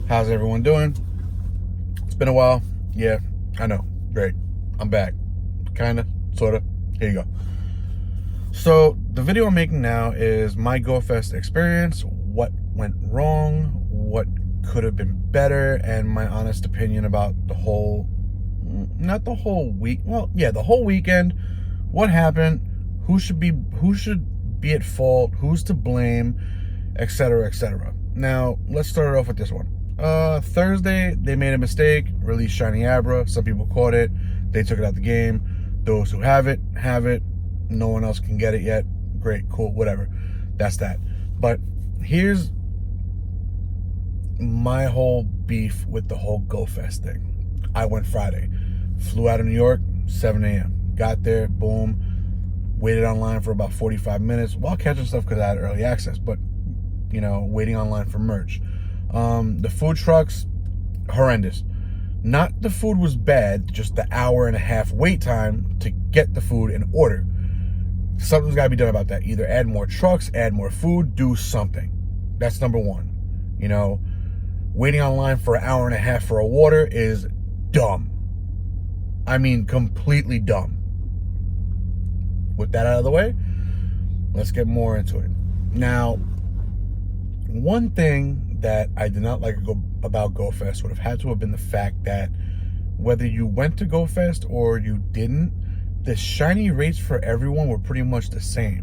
How's everyone doing? It's been a while. Yeah, I know. Great. I'm back. Kinda, sorta. Here you go. So, the video I'm making now is my GoFest experience, what went wrong, what could have been better, and my honest opinion about the whole, not the whole week, well, yeah, the whole weekend, what happened, who should be at fault, who's to blame, etc., etc. Now, let's start it off with this one. Thursday, they made a mistake, released Shiny Abra. Some people caught it. They took it out the game. Those who have it, have it. No one else can get it yet. Great, cool, whatever. That's that. But here's my whole beef with the whole GoFest thing. I went Friday. Flew out of New York, 7 a.m. Got there, boom. Waited online for about 45 minutes while catching stuff because I had early access. But, you know, waiting online for merch. The food trucks, horrendous. Not the food was bad, just the hour and a half wait time to get the food and order. Something's got to be done about that. Either add more trucks, add more food, do something. That's number one. You know, waiting online for an hour and a half for a water is dumb. I mean, completely dumb. With that out of the way, let's get more into it. Now, one thing that I did not like about GoFest would have had to have been the fact that whether you went to GoFest or you didn't, the shiny rates for everyone were pretty much the same,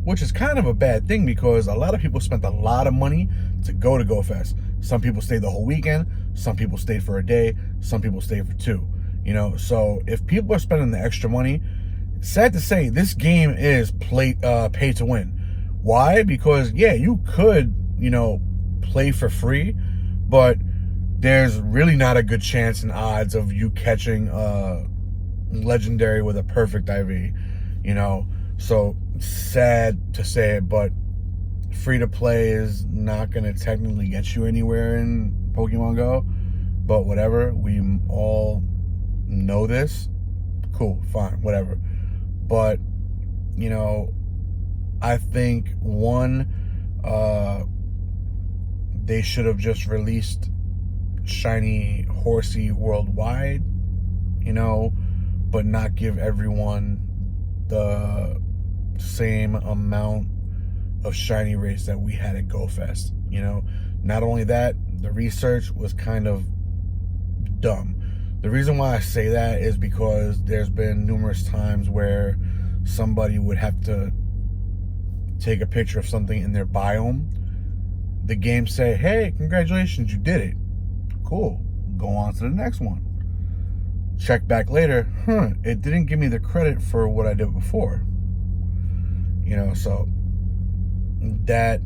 which is kind of a bad thing because a lot of people spent a lot of money to go to GoFest. Some people stayed the whole weekend, some people stayed for a day, some people stayed for two. You know, so if people are spending the extra money, sad to say, this game is pay to win. Why? Because yeah, you could, you know, play for free, but there's really not a good chance and odds of you catching legendary with a perfect IV, you know. So sad to say it, but free to play is not going to technically get you anywhere in Pokemon Go, but whatever, we all know this. Cool, fine, whatever. But you know, I think one, they should have just released Shiny Horsey worldwide, you know, but not give everyone the same amount of shiny rates that we had at GoFest, you know. Not only that, the research was kind of dumb. The reason why I say that is because there's been numerous times where somebody would have to take a picture of something in their biome. The game say, hey, congratulations, you did it. Cool. Go on to the next one. Check back later. It didn't give me the credit for what I did before. You know, so that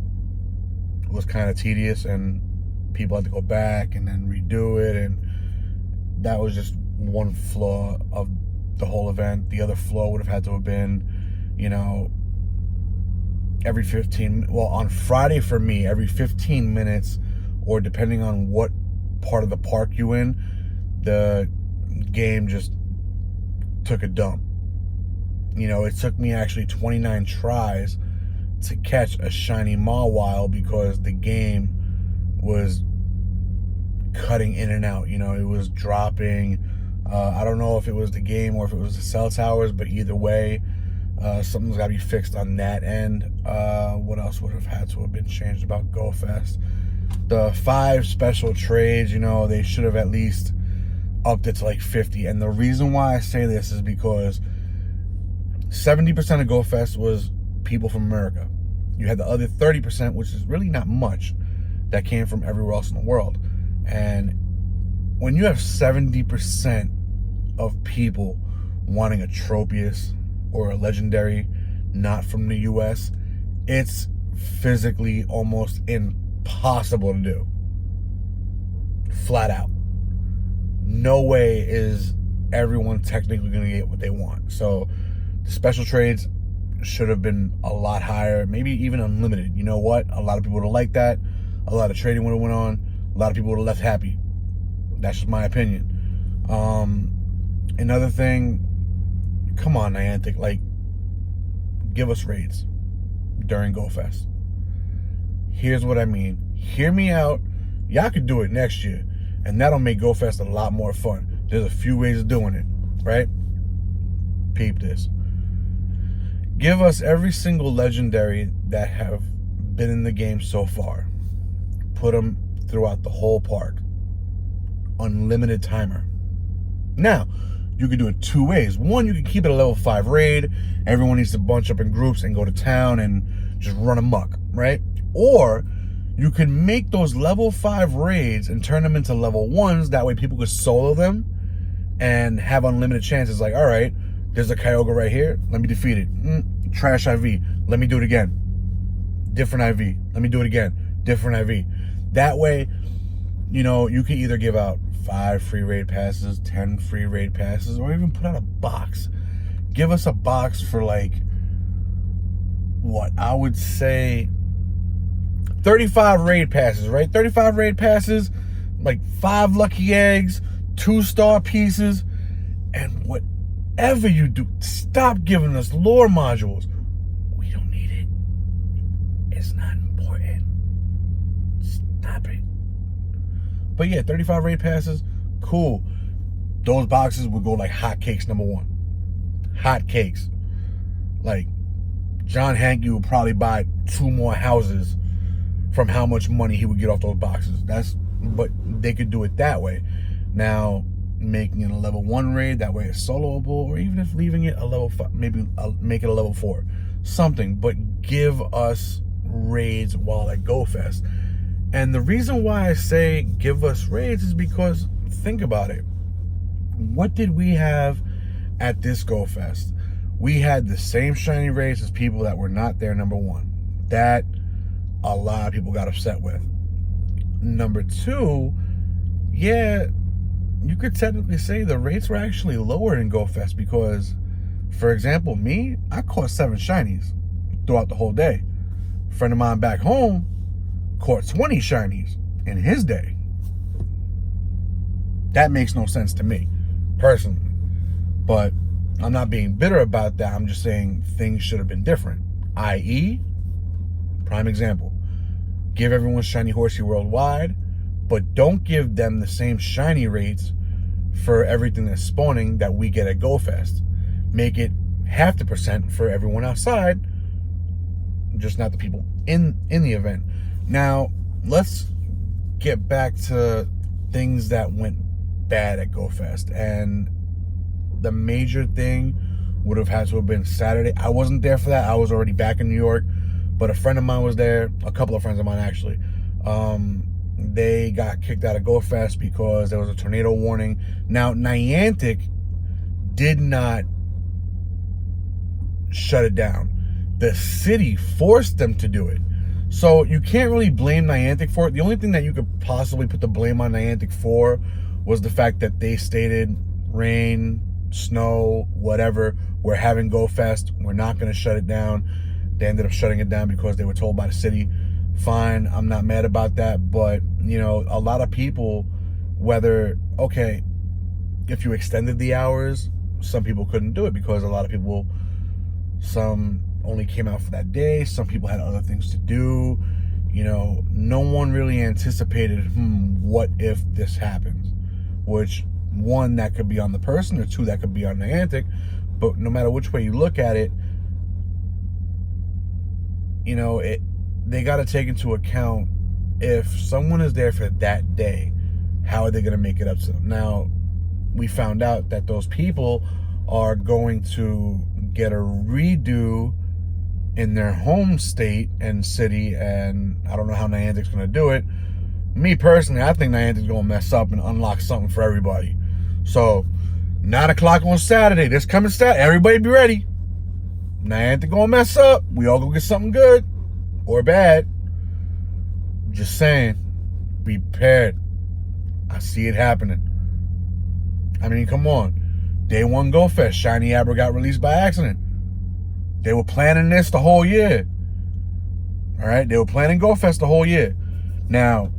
was kind of tedious and people had to go back and then redo it, and that was just one flaw of the whole event. The other flaw would have had to have been, you know, on Friday for me, every 15 minutes, or depending on what part of the park you in, the game just took a dump. You know, it took me actually 29 tries to catch a shiny Mawile because the game was cutting in and out. You know, it was dropping. I don't know if it was the game or if it was the cell towers, but either way, something's got to be fixed on that end. What else would have had to have been changed about GoFest? The 5 special trades, you know, they should have at least upped it to like 50. And the reason why I say this is because 70% of GoFest was people from America. You had the other 30%, which is really not much, that came from everywhere else in the world. And when you have 70% of people wanting a Tropius or a legendary not from the US, it's physically almost impossible to do. Flat out. No way is everyone technically going to get what they want. So the special trades should have been a lot higher, maybe even unlimited. You know what? A lot of people would have liked that. A lot of trading would have went on. A lot of people would have left happy. That's just my opinion. Another thing, come on, Niantic, like, give us raids during GoFest. Here's what I mean. Hear me out. Y'all could do it next year, and that'll make GoFest a lot more fun. There's a few ways of doing it, right? Peep this. Give us every single legendary that have been in the game so far. Put them throughout the whole park. Unlimited timer. Now, you can do it two ways. One, you can keep it a level 5 raid. Everyone needs to bunch up in groups and go to town and just run amok, right? Or you can make those level 5 raids and turn them into level 1s. That way people could solo them and have unlimited chances. Like, all right, there's a Kyogre right here. Let me defeat it. Trash IV. Let me do it again. Different IV. Let me do it again. Different IV. That way, you know, you can either give out 5 free raid passes, 10 free raid passes, or even put out a box. Give us a box for like, what, I would say 35 raid passes, right? 35 raid passes, like 5 lucky eggs, 2 star pieces, and whatever you do, stop giving us lore modules. We don't need it. It's not important. Stop it. But yeah, 35 raid passes, cool. Those boxes would go like hotcakes, number 1. Hotcakes. Like, John Hankey would probably buy 2 more houses from how much money he would get off those boxes. But they could do it that way. Now, making it a level 1 raid, that way it's soloable, or even if leaving it a level 5, maybe make it a level 4. Something, but give us raids while at GoFest. And the reason why I say give us raids is because, think about it. What did we have at this GoFest? We had the same shiny raids as people that were not there, number 1. That a lot of people got upset with. Number 2, yeah, you could technically say the rates were actually lower in GoFest because, for example, me, I caught 7 shinies throughout the whole day. A friend of mine back home caught 20 shinies in his day. That makes no sense to me, personally. But I'm not being bitter about that. I'm just saying things should have been different. I.e., prime example, give everyone shiny Horsey worldwide, but don't give them the same shiny rates for everything that's spawning that we get at GoFest. Make it 0.5% for everyone outside, just not the people in the event. Now, let's get back to things that went bad at GoFest. And the major thing would have had to have been Saturday. I wasn't there for that. I was already back in New York. But a friend of mine was there. A couple of friends of mine, actually. They got kicked out of GoFest because there was a tornado warning. Now, Niantic did not shut it down. The city forced them to do it. So you can't really blame Niantic for it. The only thing that you could possibly put the blame on Niantic for was the fact that they stated rain, snow, whatever, we're having GoFest. We're not going to shut it down. They ended up shutting it down because they were told by the city. Fine, I'm not mad about that. But, you know, a lot of people, okay, if you extended the hours, some people couldn't do it because a lot of people, some only came out for that day. Some people had other things to do. You know, no one really anticipated, what if this happens? Which, 1, that could be on the person, or 2, that could be on Niantic. But no matter which way you look at it, you know, they got to take into account if someone is there for that day, how are they going to make it up to them? Now, we found out that those people are going to get a redo in their home state and city, and I don't know how Niantic's going to do it. Me personally, I think Niantic's going to mess up and unlock something for everybody. So, 9 o'clock on Saturday, this coming Saturday, everybody be ready. Niantic going to mess up. We all going to get something good or bad. Just saying, be prepared. I see it happening. I mean, come on. Day 1 GoFest, Shiny Abra got released by accident. They were planning this the whole year. All right? They were planning GoFest the whole year. Now,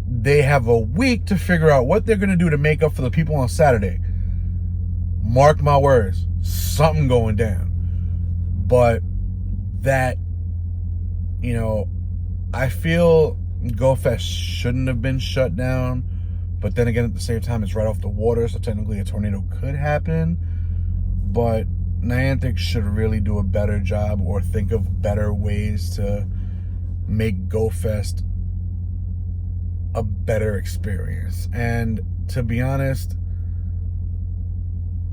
they have a week to figure out what they're going to do to make up for the people on Saturday. Mark my words. Something going down. But that, you know, I feel GoFest shouldn't have been shut down, but then again, at the same time, it's right off the water, so technically a tornado could happen. But Niantic should really do a better job or think of better ways to make GoFest a better experience. And to be honest,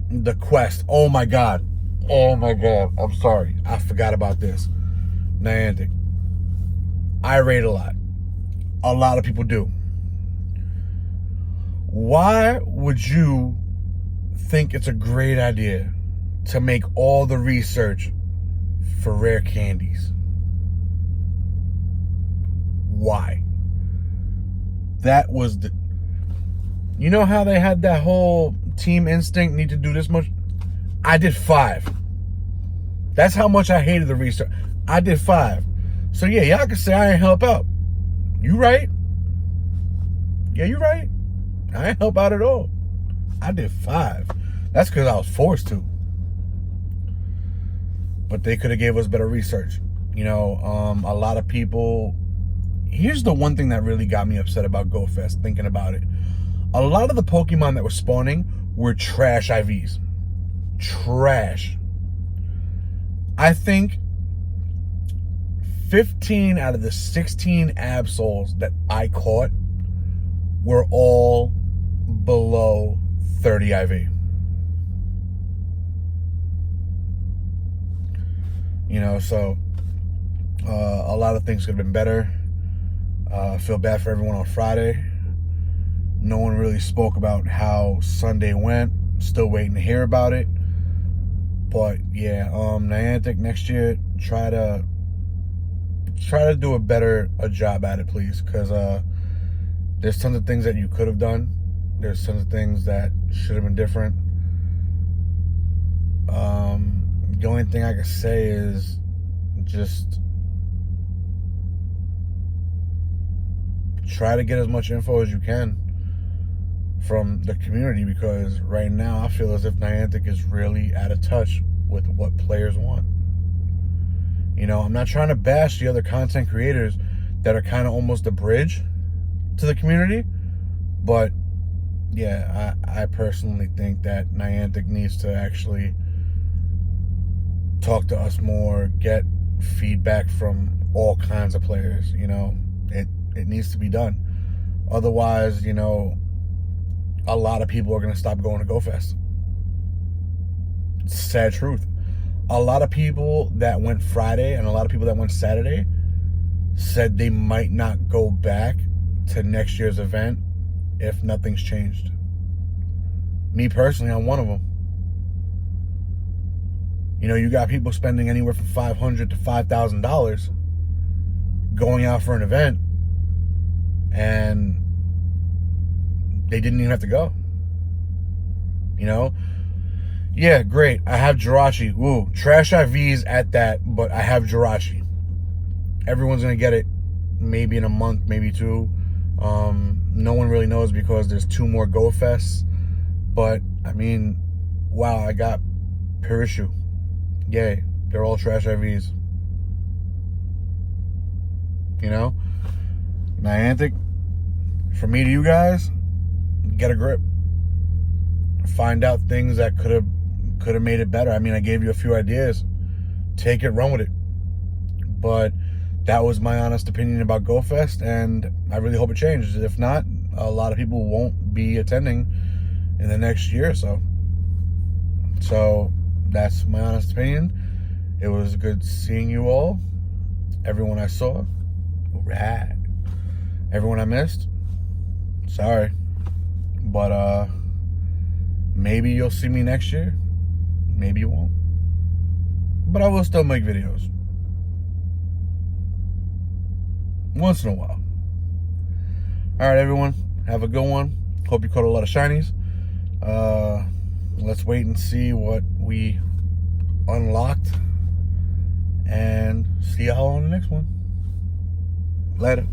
the quest, oh my god, I'm sorry, I forgot about this. Niantic, I rate a lot of people do. Why would you think it's a great idea to make all the research for rare candies? Why? That was the... You know how they had that whole Team Instinct need to do this much? I did 5. That's how much I hated the research. I did 5. So yeah, y'all can say I ain't help out. You right. Yeah, you right. I ain't help out at all. I did 5. That's because I was forced to. But they could have gave us better research. You know, a lot of people... Here's the one thing that really got me upset about GoFest, thinking about it. A lot of the Pokemon that were spawning were trash IVs. Trash. I think 15 out of the 16 Absols that I caught were all below 30 IV. You know, so a lot of things could have been better. I feel bad for everyone on Friday. No one really spoke about how Sunday went. Still waiting to hear about it. But yeah, Niantic, next year try to do a better job at it, please, because there's tons of things that you could have done. There's tons of things that should have been different. The only thing I can say is just try to get as much info as you can from the community, because right now I feel as if Niantic is really out of touch with what players want. You know, I'm not trying to bash the other content creators that are kind of almost a bridge to the community, but yeah, I personally think that Niantic needs to actually talk to us more, get feedback from all kinds of players. You know, it needs to be done. Otherwise, you know, a lot of people are going to stop going to GoFest. It's a sad truth. A lot of people that went Friday and a lot of people that went Saturday said they might not go back to next year's event if nothing's changed. Me personally, I'm one of them. You know, you got people spending anywhere from $500 to $5,000 going out for an event, and they didn't even have to go. You know? Yeah, great. I have Jirachi. Woo. Trash IVs at that, but I have Jirachi. Everyone's going to get it maybe in a month, maybe 2. No one really knows because there's 2 more GoFests. But, I mean, wow, I got Pirishu. Yay. They're all trash IVs. You know? Niantic, from me to you guys, get a grip. Find out things that could have made it better. I mean, I gave you a few ideas. Take it, run with it. But that was my honest opinion about GoFest, and I really hope it changes. If not, a lot of people won't be attending in the next year or so. So that's my honest opinion. It was good seeing you all. Everyone I saw, rad. Everyone I missed, sorry. But maybe you'll see me next year. Maybe you won't. But I will still make videos. Once in a while. Alright, everyone. Have a good one. Hope you caught a lot of shinies. Let's wait and see what we unlocked. And see y'all on the next one. Later.